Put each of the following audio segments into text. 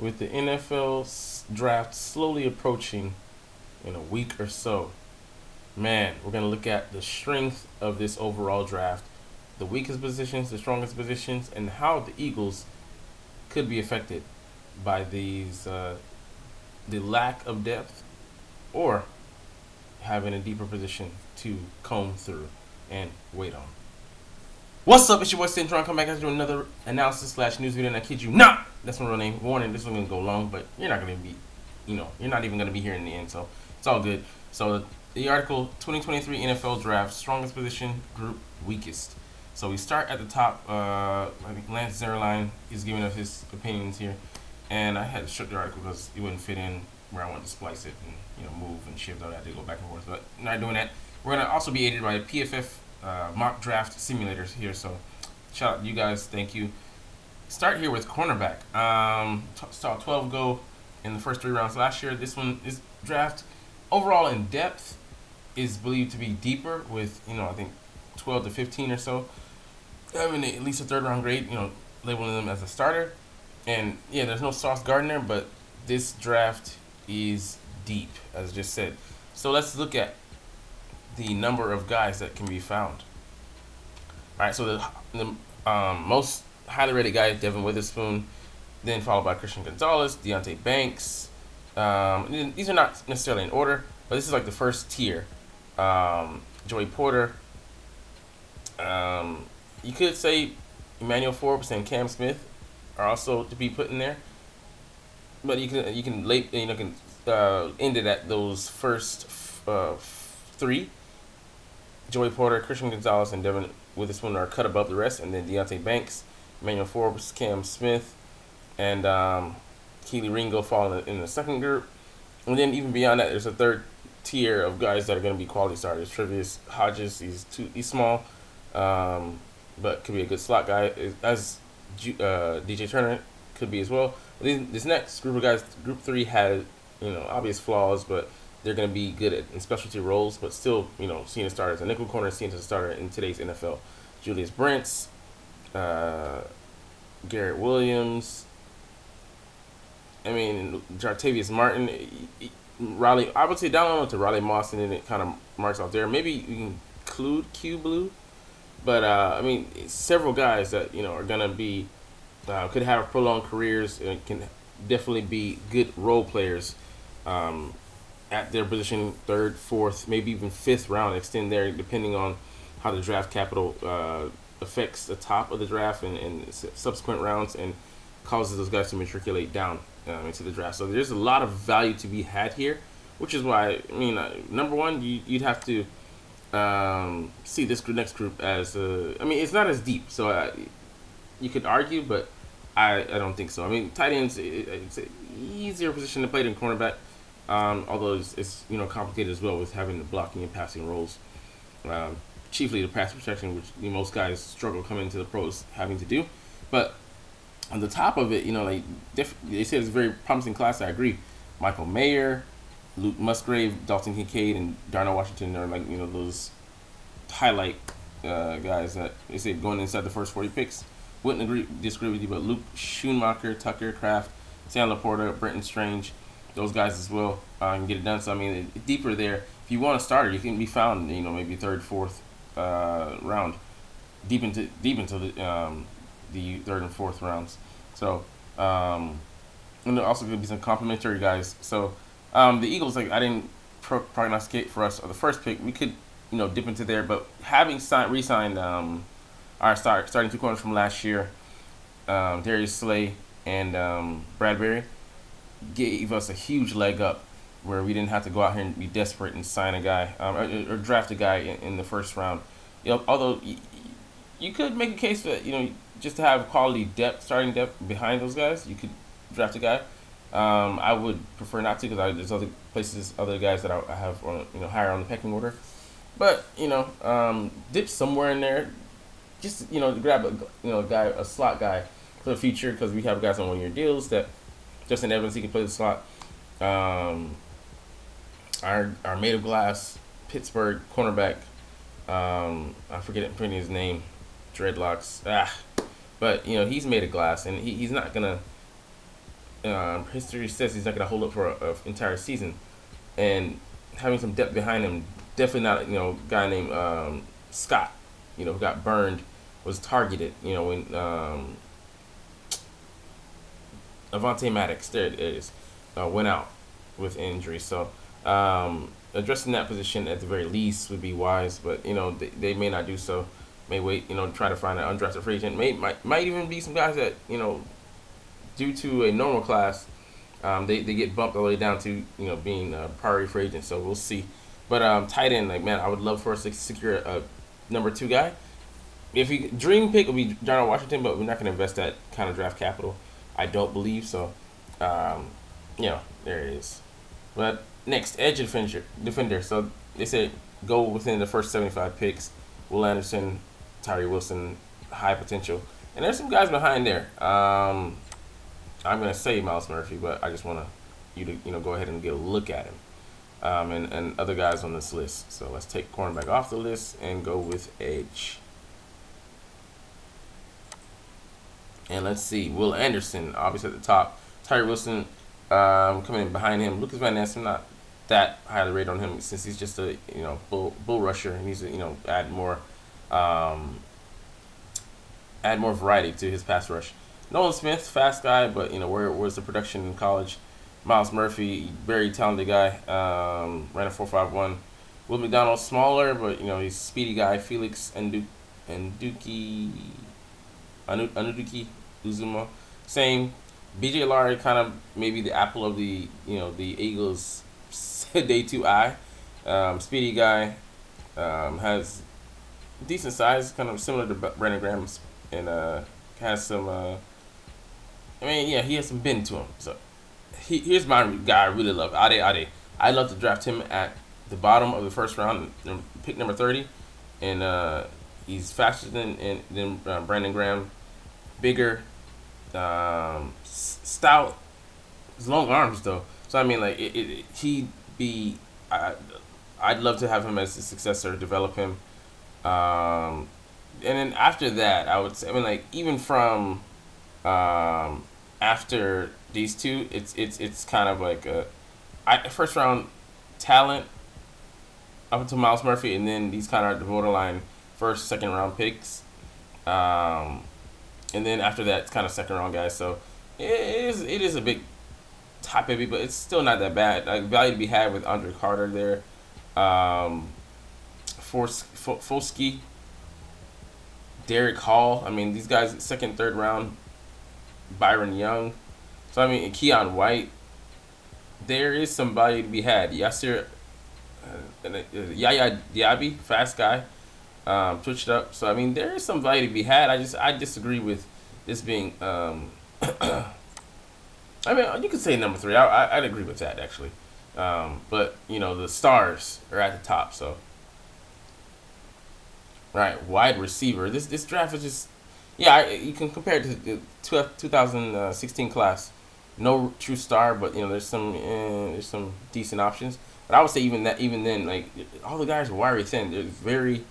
with the NFL draft slowly approaching in a week or so, man, we're going to look at the strength of this overall draft, the weakest positions, the strongest positions, and how the Eagles could be affected by the lack of depth or having a deeper position to comb through and wait on. What's up? It's your boy Cintron. Come back and do another analysis slash news video, and I kid you not, that's my real name. Warning, this one's gonna go long, but you're not gonna be, you're not even gonna be here in the end, so it's all good. So the article 2023 NFL Draft strongest position group weakest. So we start at the top. I think Lance Zierlein is giving us his opinions here, and I had to shut the article because it wouldn't fit in where I wanted to splice it and move and shift. I had to go back and forth, but not doing that. We're gonna also be aided by PFF mock draft simulators here, so shout out to you guys, thank you. Start here with cornerback. Saw 12 go in the first 3 rounds last year. This draft overall in depth is believed to be deeper with I think 12 to 15 or so having at least a third round grade, labeling them as a starter. And yeah, there's no Sauce Gardner, but this draft is deep, as I just said. So let's look at the number of guys that can be found. All right, so the most highly rated guy is Devin Witherspoon, then followed by Christian Gonzalez, Deontay Banks. These are not necessarily in order, but this is like the first tier. Joey Porter. You could say Emmanuel Forbes and Cam Smith are also to be put in there, but you can end it at those first three. Joey Porter, Christian Gonzalez, and Devin Witherspoon are cut above the rest, and then Deontay Banks, Emmanuel Forbes, Cam Smith, and Keely Ringo fall in the second group. And then even beyond that, there's a third tier of guys that are going to be quality starters. Trevius Hodges, he's small, but could be a good slot guy. As DJ Turner could be as well. This next group of guys, group 3, has obvious flaws, but they're going to be good in specialty roles, but still, seeing a starter as a nickel corner, seeing as a starter in today's NFL. Julius Brents, Garrett Williams, Jartavius Martin, Riley. I would say down low to Riley Moss, and then it kind of marks off there. Maybe you can include Q Blue, but several guys that are going to be could have prolonged careers and can definitely be good role players. At their position, 3rd, 4th, maybe even 5th round, extend there depending on how the draft capital affects the top of the draft and subsequent rounds and causes those guys to matriculate down into the draft. So there's a lot of value to be had here, which is why, number one, you'd have to see this next group as, it's not as deep, so you could argue, but I don't think so. Tight ends, it's an easier position to play than cornerback. Although it's complicated as well with having the blocking and passing roles, chiefly the pass protection, which most guys struggle coming into the pros having to do. But on the top of it, they say it's a very promising class. I agree. Michael Mayer, Luke Musgrave, Dalton Kincaid, and Darnell Washington are those highlight guys that they say going inside the first 40 picks. Wouldn't disagree with you, but Luke Schoonmaker, Tucker Kraft, Sam Laporta, Brenton Strange, those guys as well can get it done. So deeper there. If you want a starter, you can be found maybe 3rd, 4th round, deep into the 3rd and 4th rounds. So and there also going to be some complimentary guys. So the Eagles, I didn't prognosticate for us the first pick. We could dip into there, but having re-signed our starting 2 corners from last year, Darius Slay and Bradbury, gave us a huge leg up where we didn't have to go out here and be desperate and sign a guy or draft a guy in the first round. Although you could make a case that just to have quality depth, starting depth behind those guys, you could draft a guy. I would prefer not to because there's other guys that I have on higher on the pecking order. But dip somewhere in there, just to grab a slot guy for the future because we have guys on 1-year deals that. Justin Evans, he can play the slot. Our made of glass Pittsburgh cornerback. I forget his name. Dreadlocks. But he's made of glass, and he's not gonna history says he's not going to hold up for an entire season, and having some depth behind him, definitely not guy named Scott, who got burned, was targeted. When Avante Maddox, there it is, went out with injury. So addressing that position at the very least would be wise, but they may not do so. May wait, try to find an undrafted free agent. Might even be some guys that due to a normal class, they get bumped all the way down to being priority free agents. So we'll see. But tight end, like, man, I would love for us to secure a number 2 guy. If we dream pick would be John Washington, but we're not going to invest that kind of draft capital. I don't believe so. There it is. But next, edge defender. So they say go within the first 75 picks. Will Anderson, Tyree Wilson, high potential, and there's some guys behind there. I'm gonna say Miles Murphy, but I just want you to go ahead and get a look at him. And other guys on this list. So let's take cornerback off the list and go with edge. And let's see, Will Anderson, obviously at the top. Tyree Wilson coming in behind him. Lucas Van Ness, I'm not that highly rated on him since he's just a bull rusher. He needs to add more variety to his pass rush. Nolan Smith, fast guy, but where's the production in college? Miles Murphy, very talented guy, ran a 4.51. Will McDonald, smaller, but he's a speedy guy. Felix Anduki Uzuma, same. BJ Laurie, kind of maybe the apple of the the Eagles' day 2 eye. Speedy guy, has decent size, kind of similar to Brandon Graham, and has some. He has some bend to him. So here's my guy I really love, Ade. I'd love to draft him at the bottom of the first round, pick number 30, and he's faster than Brandon Graham, bigger, stout, his long arms though. So I mean, like he'd be. I'd love to have him as a successor, develop him, and then after that, I would say, I mean, like even from after these two, it's kind of like first round talent up until Miles Murphy, and then these kind of the borderline first, second round picks, and then after that, it's kind of second round guys. So it is a big top heavy, but it's still not that bad. Like value to be had with Andre Carter there, Forsky, Derek Hall. I mean, these guys second, third round. Byron Young. So I mean, Keon White. There is some value to be had. Yasir, Yaya Diaby, fast guy, switched up. So I mean, there is some value to be had. I disagree with this being. I mean, you could say number 3. I'd agree with that actually. But the stars are at the top. So, right, wide receiver. This draft is just. Yeah, you can compare it to the 2016 class. No true star, but there's some decent options. But I would say even then, like all the guys are wiry thin. They're very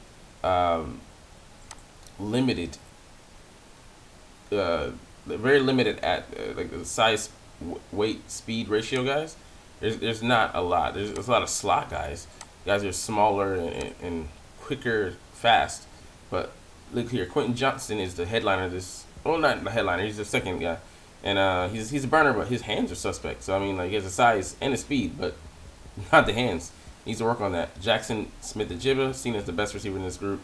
limited. They're very limited at like the size, weight, speed ratio guys. There's not a lot. There's a lot of slot guys. Guys are smaller and quicker, fast, but. Look here, Quentin Johnson is the headliner of this. Well, not the headliner. He's the second guy, and he's a burner, but his hands are suspect. So I mean, like he has the size and the speed, but not the hands. He needs to work on that. Jackson Smith-Njigba, seen as the best receiver in this group.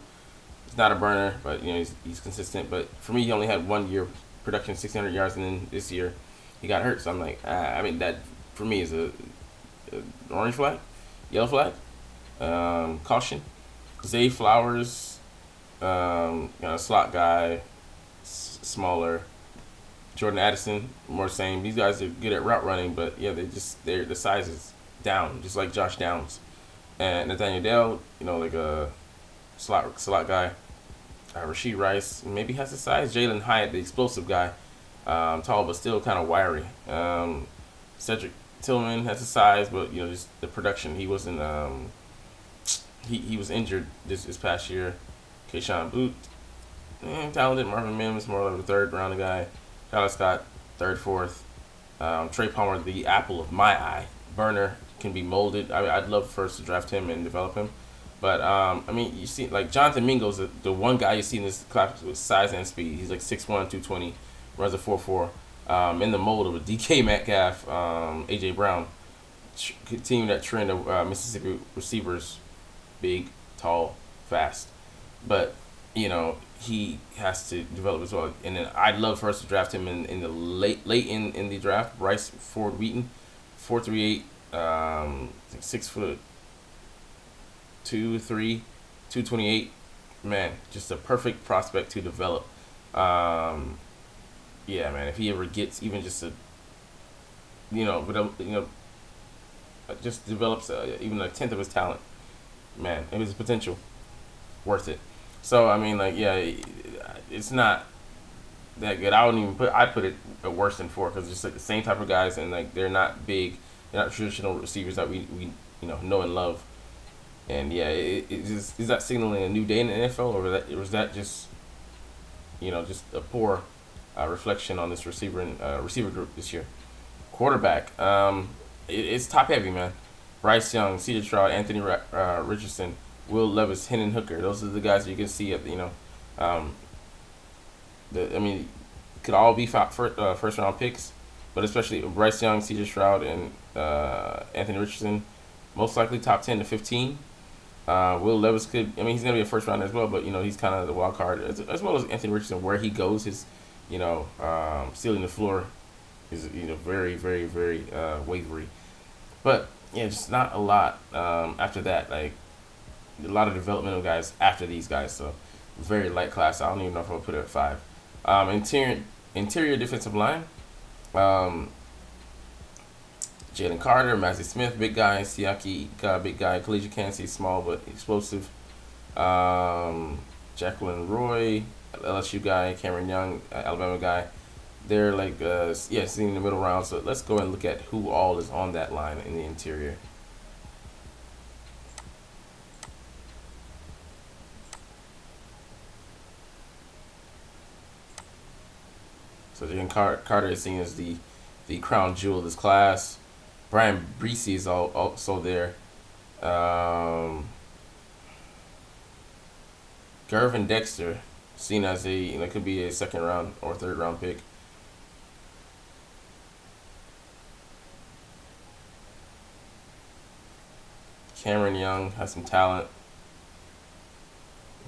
He's not a burner, but he's consistent. But for me, he only had 1 year production, 1,600 yards, and then this year he got hurt. So I'm like, I mean that for me is a orange flag, yellow flag, caution. Zay Flowers. Slot guy, smaller. Jordan Addison, more same. These guys are good at route running, but yeah, the size is down, just like Josh Downs. And Nathaniel Dell, like a slot guy. Rashid Rice maybe has the size. Jalen Hyatt, the explosive guy, tall but still kind of wiry. Cedric Tillman has the size, but just the production. He wasn't. He was injured this past year. Keyshawn Boot, talented. Marvin Mims, more like a third round guy. Tyler Scott, third, fourth. Trey Palmer, the apple of my eye. Burner can be molded. I'd love first to draft him and develop him. But I mean, you see, like Jonathan Mingo's the one guy you see in this class with size and speed. He's like 6'1", 220, runs a 4.4. In the mold of a DK Metcalf, AJ Brown, continuing that trend of Mississippi receivers, big, tall, fast. But he has to develop as well. And then I'd love for us to draft him in the late in the draft. Bryce Ford Wheaton, 4.38, 6'2", 3, 228. Man, just a perfect prospect to develop. Yeah, man. If he ever gets even just a, just develops even a tenth of his talent, man, it was potential, worth it. So I mean, like, yeah, it's not that good. I put it at worse than 4 because it's just like the same type of guys, and like they're not big, they're not traditional receivers that we know and love. And yeah, is that signaling a new day in the NFL, or was that just just a poor reflection on this receiver group this year? Quarterback, it's top heavy, man. Bryce Young, C.J. Stroud, Anthony Richardson, Will Levis, Hendon Hooker. Those are the guys that you can see at um, I mean, could all be first round picks, but especially Bryce Young, C.J. Stroud, and Anthony Richardson, most likely top 10 to 15. Will Levis could. I mean, he's gonna be a first rounder as well, but he's kind of the wild card as well as Anthony Richardson. Where he goes, his ceiling the floor is very very very wavery. But yeah, just not a lot after that. Like a lot of developmental guys after these guys, so very light class. I don't even know if I'll put it at 5. Interior defensive line. Um, Jalen Carter, Massey Smith, big guy. Siaki, big guy. Khalid Kancey, small but explosive. Jacqueline Roy, LSU guy. Cameron Young, Alabama guy. They're like, sitting in the middle round. So let's go and look at who all is on that line in the interior. So Jalen Carter is seen as the crown jewel of this class. Brian Breesy is also there. Gervin Dexter, seen as could be a second round or third round pick. Cameron Young has some talent,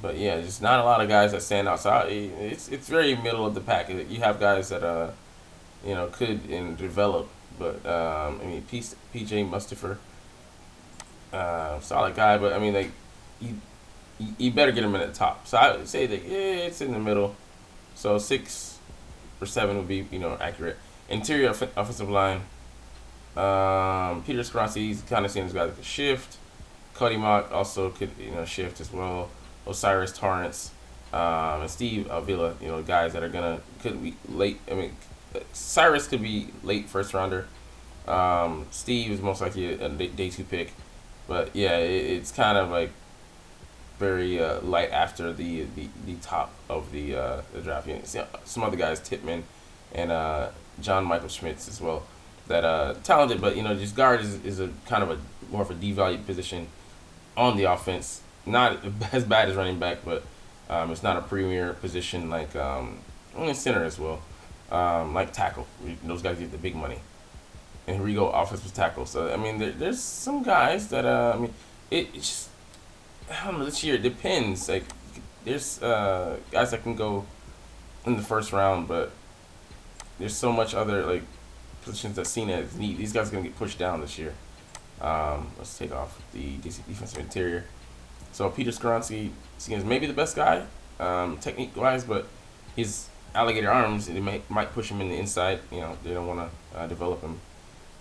but yeah, just not a lot of guys that stand out. So it's very middle of the pack. You have guys that could develop, but I mean PJ Mustafa, solid guy, but I mean like you better get him in at the top. So I would say that it's in the middle. So 6 or 7 would be accurate. Interior offensive line. Peter Skronsky, he's kind of seen as guy that could shift. Cody Mock also could shift as well. Osiris Torrance, and Steve Avila, guys that could be late. I mean, Cyrus could be late first rounder. Steve is most likely a day 2 pick, but yeah, it's kind of like very light after the top of the draft. Some other guys, Titman and John Michael Schmitz as well, that talented, but just guard is a kind of a more of a devalued position on the offense. Not as bad as running back, but it's not a premier position like only center as well. Like tackle, those guys get the big money, and here we go, offensive tackle. So I mean, there's some guys that I mean, it just I don't know. This year it depends. Like there's guys that can go in the first round, but there's so much other like positions that seen as need. These guys are gonna get pushed down this year. Let's take off the defensive interior. So Peter Skronsky seems maybe the best guy, technique wise, but his alligator arms might push him in the inside. They don't want to develop him.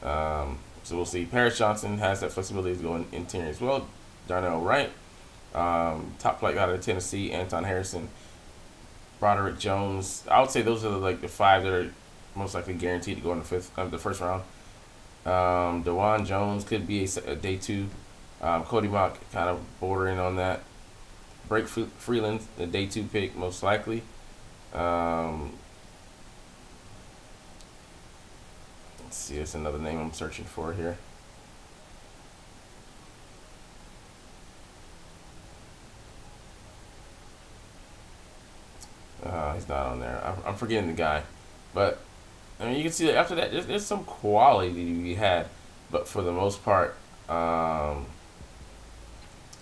So we'll see. Paris Johnson has that flexibility to go in interior as well. Darnell Wright, top flight guy out of Tennessee. Anton Harrison, Broderick Jones. I would say those are the 5 that are most likely guaranteed to go in the first round. DeJuan Jones could be a day 2. Cody Mock kind of bordering on that. Blake Freeland, the day 2 pick, most likely. Let's see, it's another name I'm searching for here. He's not on there. I'm forgetting the guy, but I mean, you can see that after that, there's some quality we had, but for the most part,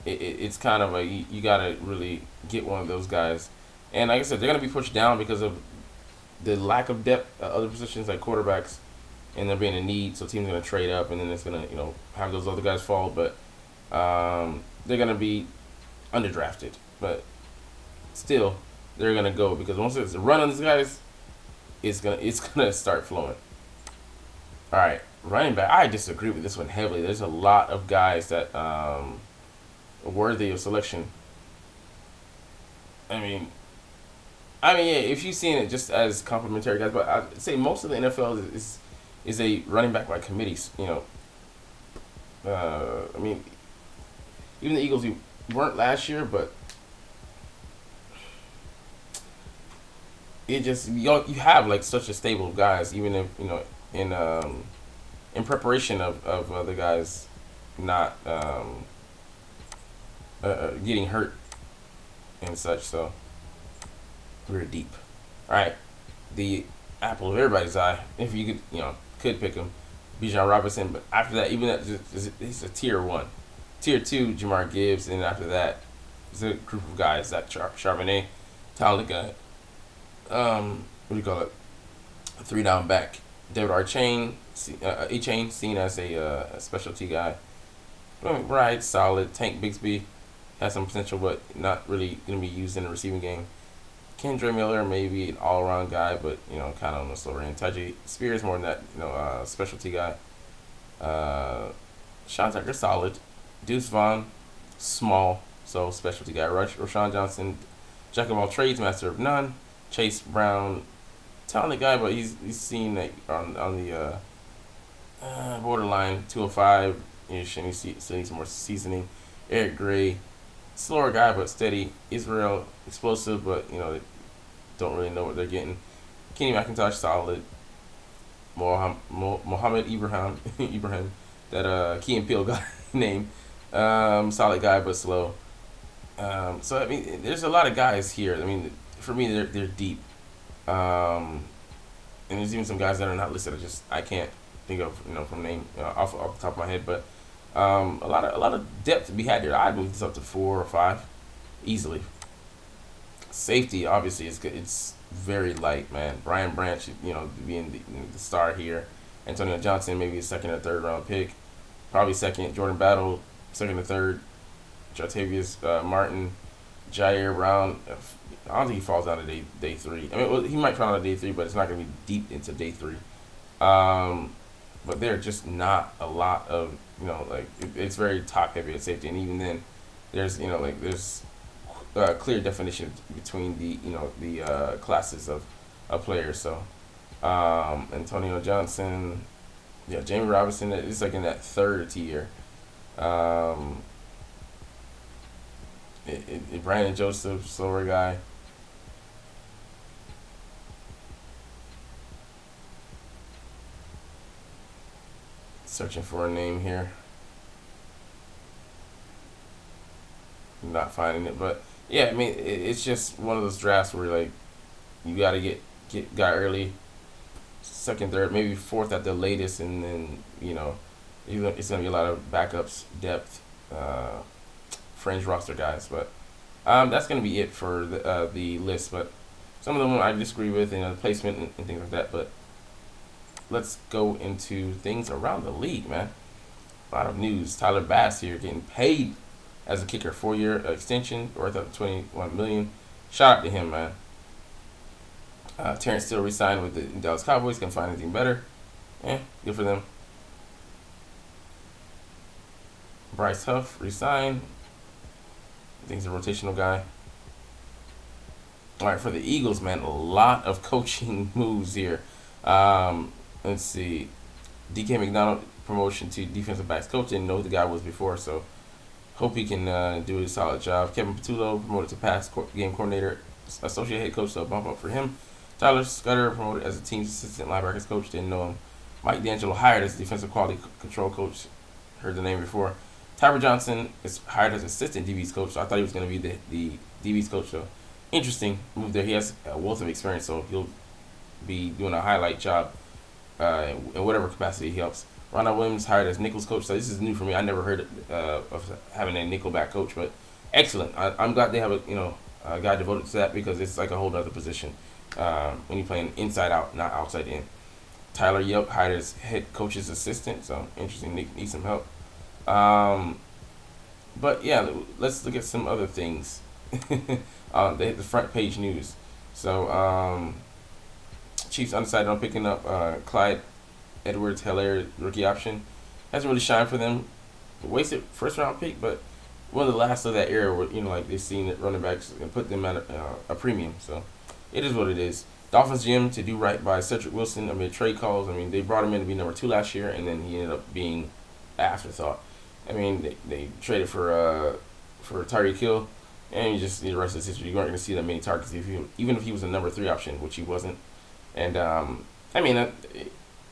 it's kind of like you gotta really get one of those guys. And like I said, they're gonna be pushed down because of the lack of depth at other positions like quarterbacks, and there being a need. So teams are gonna trade up, and then it's gonna have those other guys fall. But they're gonna be underdrafted, but still they're gonna go because once it's a run on these guys, it's gonna start flowing. All right, running back. I disagree with this one heavily. There's a lot of guys that are worthy of selection. I mean, yeah, if you've seen it just as complimentary guys, but I'd say most of the NFL is a running back by committees. I mean, even the Eagles who weren't last year, but it just you have like such a stable of guys, even if in preparation of other guys not getting hurt and such. So we're deep. All right, the apple of everybody's eye, if you could pick him, Bijan Robinson. But after that, even that, he's a tier one, tier two, Jamar Gibbs, and after that, it's a group of guys that Charbonnet, talented guy. What do you call it? A 3-down back. David Achane, seen as a specialty guy. Right, solid. Tank Bigsby has some potential, but not really going to be used in the receiving game. Kendra Miller, maybe an all-around guy, but kind of on the slower end. Taji Spears, more than that, specialty guy. Sean Tucker, solid. Deuce Vaughn, small, so specialty guy. Rashawn Johnson, jack of all trades, master of none. Chase Brown, talented guy, but he's seen like on the borderline 205 ish, and he still needs more seasoning. Eric Gray, slower guy but steady. Israel, explosive, but they don't really know what they're getting. Kenny McIntosh, solid. Mohammed Ibrahim, that Key and Peele guy name, solid guy but slow. So I mean, there's a lot of guys here. I mean, for me, they're deep. And there's even some guys that are not listed. I can't think of from name off the top of my head, but a lot of depth to be had there. I'd move this up to 4 or 5 easily. Safety obviously it's very light, man. Brian Branch, being the star here. Antonio Johnson, maybe a second or third round pick, probably second. Jordan Battle, second or third. Jartavius Martin, Jair Brown. I don't think he falls down to day 3. I mean, well, he might fall down to day 3, but it's not going to be deep into day 3. But there are just not a lot of it's very top heavy at safety, and even then, there's there's clear definition between the classes of players. So Antonio Johnson, Jamie Robinson, it's like in that third tier. Brandon Joseph, slower guy. Searching for a name here. Not finding it, but yeah, I mean, it's just one of those drafts where you gotta get guy early, second, third, maybe fourth at the latest, and then it's gonna be a lot of backups, depth, fringe roster guys. But that's gonna be it for the list. But some of them I disagree with, the placement and things like that. But let's go into things around the league, man. A lot of news. Tyler Bass here getting paid as a kicker, 4-year extension worth up to $21 million. Shout out to him, man. Terrence still re-signed with the Dallas Cowboys. Can find anything better? Good for them. Bryce Huff re-signed. I think he's a rotational guy. All right, for the Eagles, man, a lot of coaching moves here. Let's see. DK McDonald, promotion to defensive backs coach. Didn't know who the guy was before, so hope he can do a solid job. Kevin Patullo, promoted to pass game coordinator, associate head coach, so a bump up for him. Tyler Scudder, promoted as a team's assistant linebackers coach. Didn't know him. Mike D'Angelo hired as defensive quality control coach. Heard the name before. Tyler Johnson is hired as assistant DB's coach. So I thought he was going to be the DB's coach. So interesting move there. He has a wealth of experience, so he'll be doing a highlight job in whatever capacity he helps. Ronald Williams hired as Nichols coach. So this is new for me. I never heard of having a nickelback coach, but excellent. I'm glad they have a guy devoted to that because it's like a whole other position when you're playing inside out, not outside in. Tyler Yelp hired as head coach's assistant. So interesting. Need some help. But yeah, let's look at some other things. The front page news. So Chiefs undecided on picking up Clyde Edwards-Helaire rookie option. Hasn't really shined for them. Wasted first round pick, but one of the last of that era where like they've seen it running backs and put them at a premium. So it is what it is. Dolphins GM to do right by Cedric Wilson amid trade calls. I mean, they brought him in to be number 2 last year, and then he ended up being an afterthought. I mean, they traded for Tyreek Hill, and you just the rest of the history. You weren't going to see that many targets even if he was a number 3 option, which he wasn't. And I mean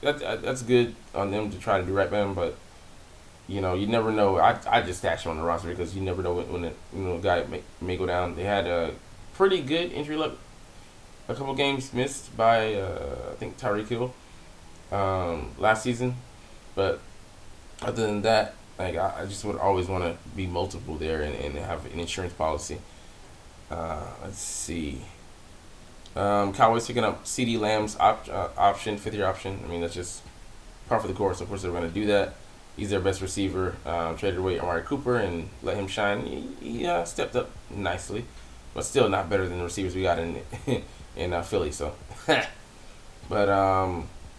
that's good on them to try to do right by him, but you never know. I just stashed him on the roster because you never know when a guy may go down. They had a pretty good injury luck. A couple games missed by I think Tyreek Hill last season, but other than that, like I just would always want to be multiple there and have an insurance policy. Let's see. Cowboys picking up CD Lamb's option, 5th-year option. I mean, that's just par for the course. Of course, they're going to do that. He's their best receiver. Traded away Amari Cooper and let him shine. He stepped up nicely, but still not better than the receivers we got in Philly. So, but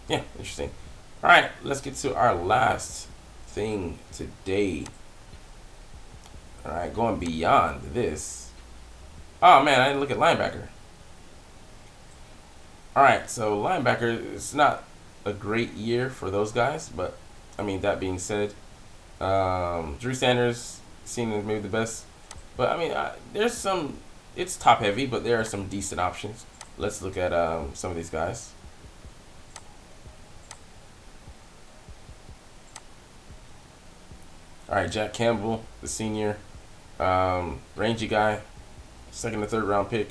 yeah, interesting. All right, let's get to our last thing today. All right, going beyond this. Oh man, I didn't look at linebacker. All right, so linebacker, it's not a great year for those guys, but I mean that being said, Drew Sanders seen as maybe the best, but I mean there's some. It's top heavy, but there are some decent options. Let's look at some of these guys. All right, Jack Campbell, the senior, rangy guy, 2nd or 3rd round pick.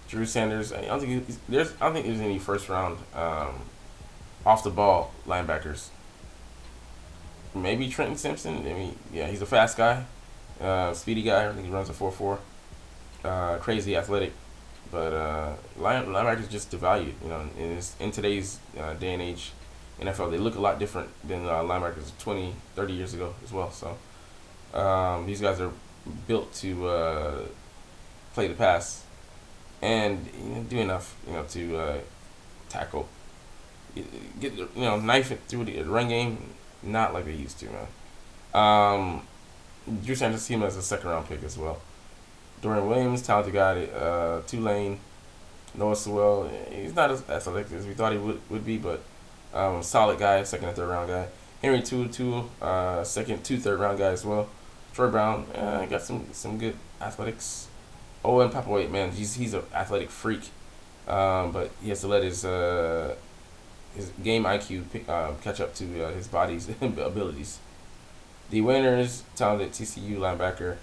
Drew Sanders. I don't think there's any first round off the ball linebackers. Maybe Trenton Simpson. I mean, yeah, he's a fast guy, speedy guy. I think he runs a 4.4. Crazy athletic, but linebackers just devalued. In today's day and age, NFL, they look a lot different than linebackers 20, 30 years ago as well. So these guys are built to play the pass and do enough, to tackle, get knife it through the run game, not like they used to, man. Drew Sanders see him as a 2nd round pick as well. Dorian Williams, talented guy, Tulane. Noah Sewell, he's not as athletic as we thought he would be, but solid guy, 2nd and 3rd round guy. Henry Tool, 2nd, 3rd round guy as well. Troy Brown, got some good athletics. Oh, and Papa White, man, he's an athletic freak, but he has to let his game IQ catch up to his body's abilities. The winners, talented TCU linebacker,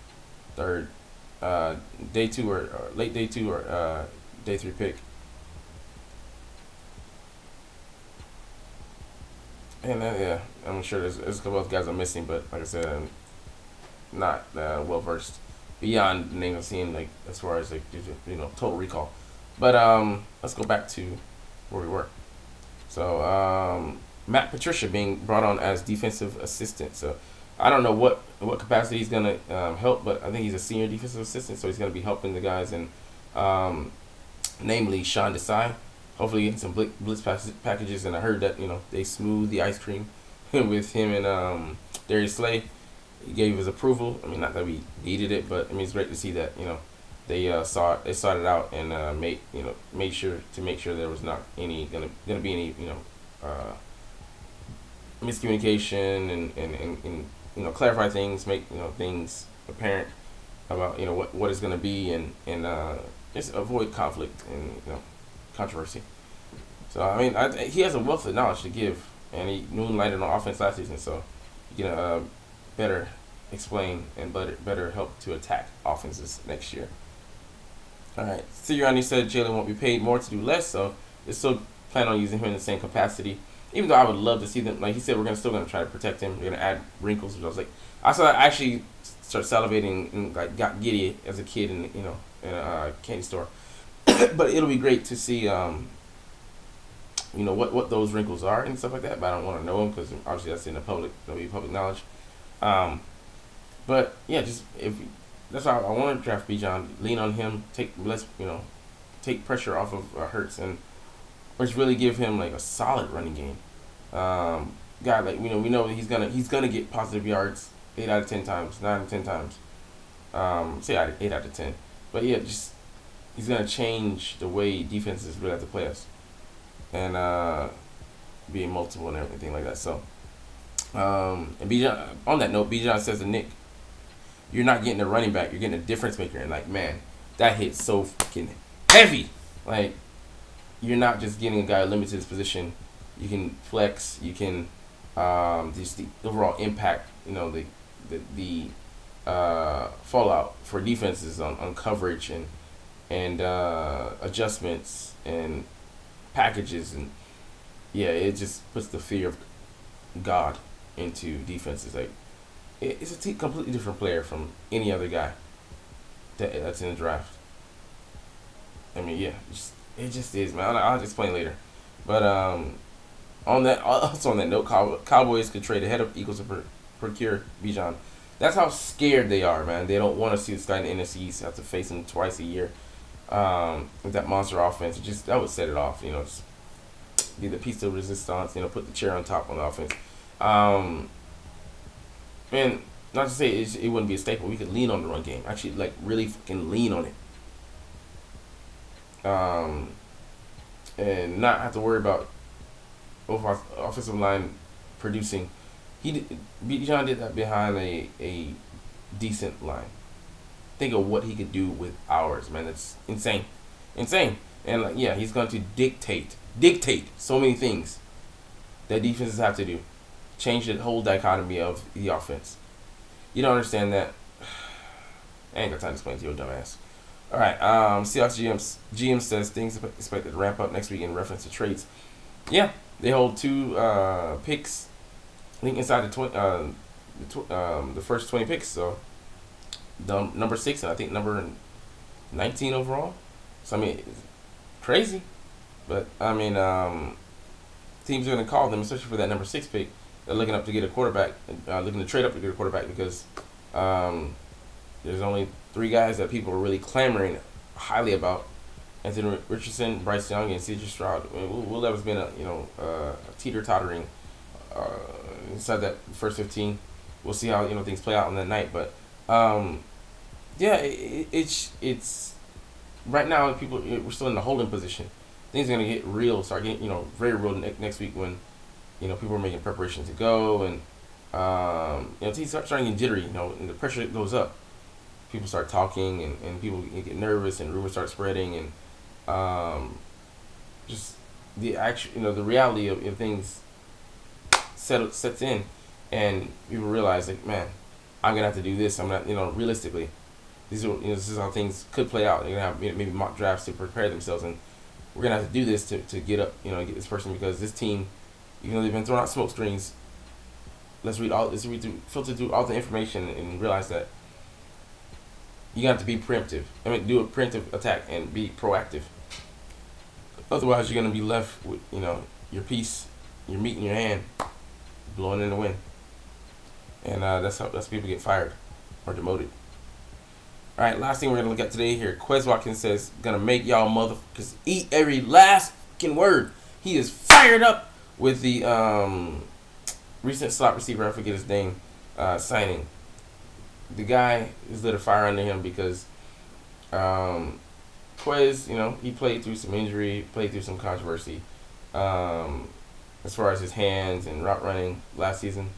3rd, day 2 or late day 2 or day 3 pick. And yeah, I'm sure there's a couple of guys I'm missing, but like I said, I'm not well versed beyond the name of seeing, like, as far as like total recall. But let's go back to where we were. So Matt Patricia being brought on as defensive assistant. So I don't know what capacity he's gonna help, but I think he's a senior defensive assistant, so he's gonna be helping the guys, and namely Sean Desai. Hopefully getting some blitz packages, and I heard that they smooth the ice cream with him and Darius Slay. He gave his approval. I mean, not that we needed it, but I mean it's great to see that they sought it out and made sure there was not gonna be any miscommunication and clarify things, make things apparent about what it's gonna be, and just avoid conflict and controversy. So I mean, he has a wealth of knowledge to give, and he moonlighted on offense last season, so he can better explain and better help to attack offenses next year. All right, Sirianni said Jalen won't be paid more to do less, so they still plan on using him in the same capacity. Even though I would love to see them, like he said, we're still gonna try to protect him. We're gonna add wrinkles, which I was like, I saw I actually start salivating and like got giddy as a kid in a candy store. But it'll be great to see what those wrinkles are and stuff like that. But I don't want to know them because obviously that's in the public, that'll be public knowledge. But yeah, just if that's how I want to draft Bijan, lean on him, take pressure off of Hurts and just really give him like a solid running game. Guy like we know he's gonna get positive yards 8 out of 10 times, 9 out of 10 times. Say 8 out of 10. But yeah, just he's gonna change the way defenses really have to play us, and being multiple and everything like that. So, and Bijan, on that note, Bijan says to Nick, "You're not getting a running back. You're getting a difference maker." And like, man, that hits so fucking heavy. Like, you're not just getting a guy limited to his position. You can flex. You can just the overall impact. The fallout for defenses on coverage and adjustments and packages, and yeah, it just puts the fear of God into defenses. Like, it's a completely different player from any other guy that's in the draft. I mean, yeah, it just is, man. I'll explain later. But on that note, Cowboys could trade ahead of Eagles to procure Bijan. That's how scared they are, man. They don't want to see this guy in the NFC East have to face him twice a year. With that monster offense, that would set it off. Just be the piece of resistance. Put the chair on top on the offense. And not to say it wouldn't be a staple. We could lean on the run game. Actually, like really fucking lean on it. And not have to worry about offensive line producing. Bijan did that behind a decent line. Think of what he could do with ours, man. That's insane. And like, yeah, he's going to dictate so many things that defenses have to do. Change the whole dichotomy of the offense. You don't understand that. I ain't got time to explain to you, dumbass. All right. Seahawks GM says things expected to ramp up next week in reference to trades. Yeah, they hold 2 picks. I think inside the first 20 picks. So number 6 and I think number 19 overall. So I mean, it's crazy. But I mean, teams are going to call them, especially for that number 6 pick. They're looking up to get a quarterback, looking to trade up to get a quarterback because there's only 3 guys that people are really clamoring highly about: Anthony Richardson, Bryce Young, and C.J. Stroud. I mean, Will Levis been a teeter-tottering inside that first 15. We'll see how things play out on that night, but yeah, it's right now we're still in the holding position. Things are gonna get real, start getting very real next week when people are making preparations to go, and teams starting getting jittery, and the pressure goes up. People start talking, and people get nervous, and rumors start spreading, and just the actual the reality of things sets in, and people realize like, man, I'm gonna have to do this. I'm not realistically, this is how things could play out. They're gonna have maybe mock drafts to prepare themselves, and we're gonna have to do this to get up, get this person, because this team, they've been throwing out smoke screens. Let's filter through all the information and realize that you have to be preemptive. I mean, do a preemptive attack and be proactive. Otherwise, you're gonna be left with your piece, your meat in your hand, blowing in the wind, and that's how people get fired or demoted. All right, last thing we're gonna look at today here. Quez Watkins says, "Gonna make y'all motherfuckers eat every last fucking word." He is fired up with the recent slot receiver, I forget his name, signing. The guy is lit a fire under him because Quez, he played through some injury, played through some controversy. As far as his hands and route running last season,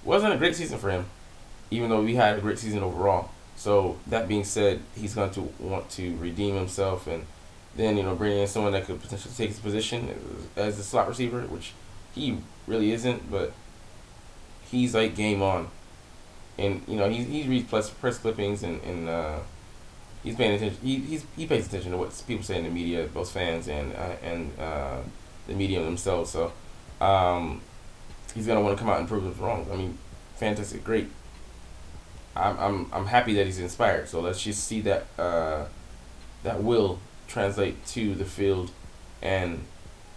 wasn't a great season for him, even though we had a great season overall. So that being said, he's going to want to redeem himself and then bring in someone that could potentially take his position as a slot receiver, which he really isn't, but he's like game on, and you know he reads press clippings and he's paying attention. He pays attention to what people say in the media, both fans and the media themselves. So he's gonna want to come out and prove us wrong. I mean, fantastic, great. I'm happy that he's inspired. So let's just see that that will translate to the field, and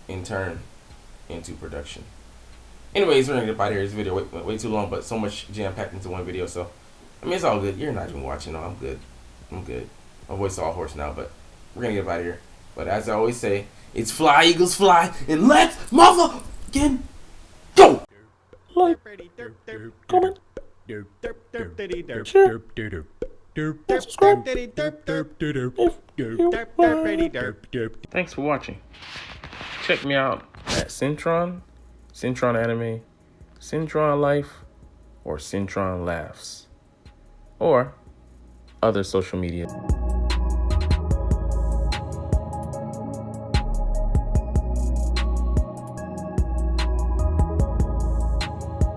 in turn into production. Anyways, we're gonna get out of here. This video went way too long, but so much jam packed into one video. So I mean, it's all good. You're not even watching. No, I'm good. I'm good. My voice is all hoarse now, but we're gonna get out of here. But as I always say, it's fly, Eagles fly, and let's motherfucking go! Like, comment, share, subscribe Thanks for watching. Check me out at Cintron, Cintron Anime, Cintron Life, or Cintron Laughs, or other social media.